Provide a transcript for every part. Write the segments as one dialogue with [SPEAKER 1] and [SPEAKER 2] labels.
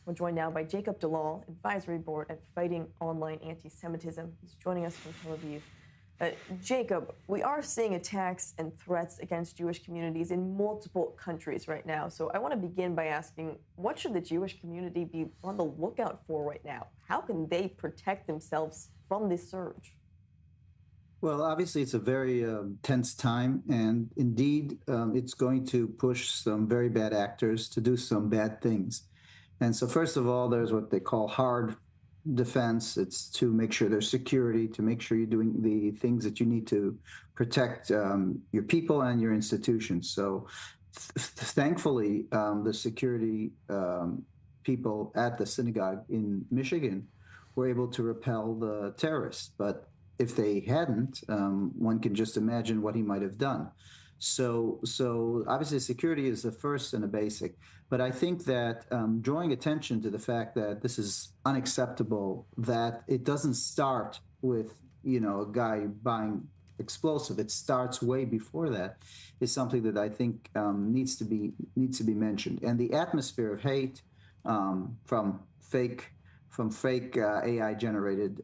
[SPEAKER 1] We're joined now by Jacob Dallal, advisory board at Fighting Online Antisemitism. He's joining us from Tel Aviv. Jacob, we are seeing attacks and threats against Jewish communities in multiple countries right now. So I want to begin by asking, what should the Jewish community be on the lookout for right now? How can they protect themselves from this surge?
[SPEAKER 2] Well, obviously, it's a very tense time, and indeed, it's going to push some very bad actors to do some bad things. And so, first of all, there's what they call hard defense. It's to make sure there's security, to make sure you're doing the things that you need to protect your people and your institutions. So, thankfully, the security people at the synagogue in Michigan were able to repel the terrorists, but if they hadn't, one can just imagine what he might have done. So obviously security is the first and a basic. But I think that drawing attention to the fact that this is unacceptable, that it doesn't start with, a guy buying explosive. It starts way before that, is something that I think needs to be mentioned. And the atmosphere of hate from fake AI generated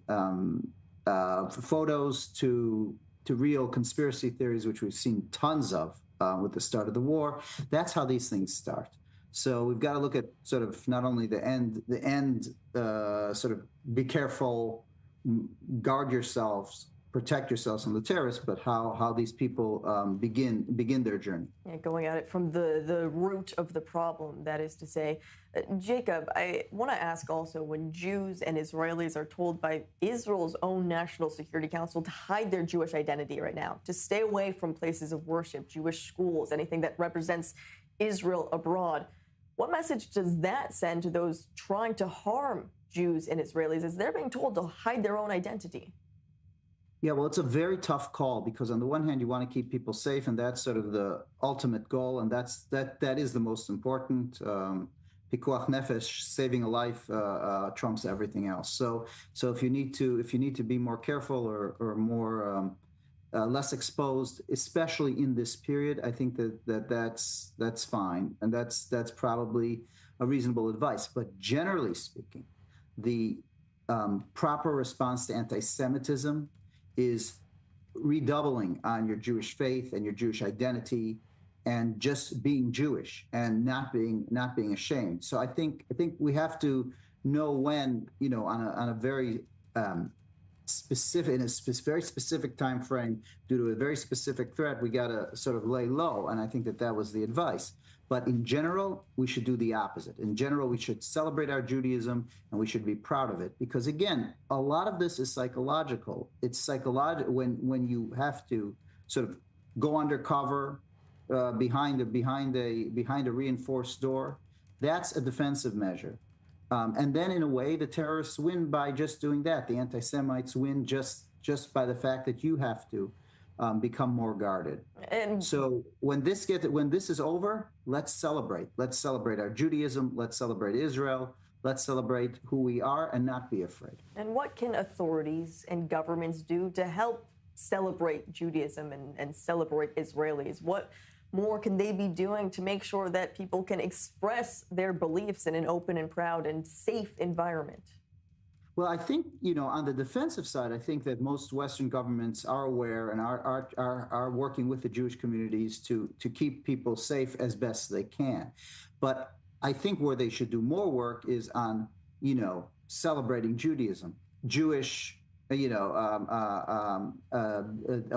[SPEAKER 2] photos to real conspiracy theories, which we've seen tons of with the start of the war. That's how these things start. So we've got to look at sort of not only the end, sort of be careful, guard yourselves, protect yourselves from the terrorists, but how these people begin their journey.
[SPEAKER 1] Yeah, going at it from the root of the problem, that is to say. Jacob, I want to ask also, when Jews and Israelis are told by Israel's own National Security Council to hide their Jewish identity right now, to stay away from places of worship, Jewish schools, anything that represents Israel abroad, what message does that send to those trying to harm Jews and Israelis as they're being told to hide their own identity?
[SPEAKER 2] Yeah, well, it's a very tough call because on the one hand, you want to keep people safe, and that's sort of the ultimate goal, and that is the most important. Pikuach nefesh, saving a life, trumps everything else. So if you need to be more careful or more less exposed, especially in this period, I think that's fine, and that's probably a reasonable advice. But generally speaking, the proper response to anti-Semitism is redoubling on your Jewish faith and your Jewish identity and just being Jewish and not being ashamed. So I think we have to know when, on a very very specific time frame, due to a very specific threat, we got to sort of lay low. And I think that was the advice. But in general, we should do the opposite. In general, we should celebrate our Judaism and we should be proud of it. Because again, a lot of this is psychological. It's psychological when you have to sort of go undercover behind a reinforced door. That's a defensive measure. And then in a way, the terrorists win by just doing that. The anti-Semites win just by the fact that you have to become more guarded. And so when this is over, let's celebrate. Let's celebrate our Judaism. Let's celebrate Israel. Let's celebrate who we are and not be afraid.
[SPEAKER 1] And what can authorities and governments do to help celebrate Judaism and celebrate Israelis? What more can they be doing to make sure that people can express their beliefs in an open and proud and safe environment?
[SPEAKER 2] Well, I think, on the defensive side, I think that most Western governments are aware and are working with the Jewish communities to keep people safe as best they can. But I think where they should do more work is on, celebrating Judaism, Jewish, a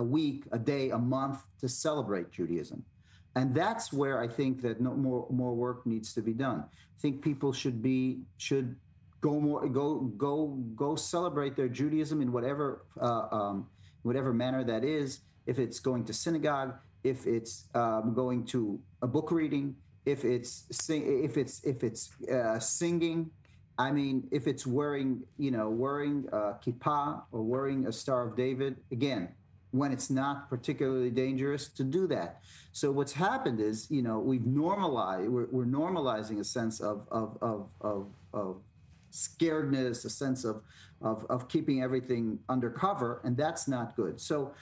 [SPEAKER 2] week, a day, a month to celebrate Judaism. And that's where I think that more work needs to be done. I think people should go celebrate their Judaism in whatever manner that is. If it's going to synagogue, if it's going to a book reading, if it's singing. I mean, if it's wearing kippah or wearing a Star of David, again, when it's not particularly dangerous, to do that. So what's happened is, we're normalizing a sense of scaredness, a sense of keeping everything undercover, and that's not good. So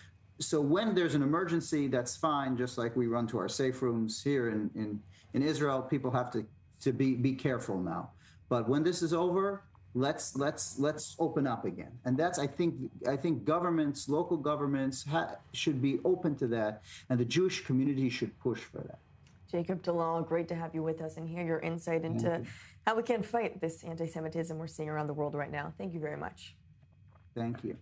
[SPEAKER 2] when there's an emergency, that's fine. Just like we run to our safe rooms here in Israel, people have to be careful now. But when this is over, let's open up again. And that's, I think governments, local governments should be open to that, and the Jewish community should push for that.
[SPEAKER 1] Jacob Dallal, great to have you with us and hear your insight into how we can fight this anti-Semitism we're seeing around the world right now. Thank you very much.
[SPEAKER 2] Thank you.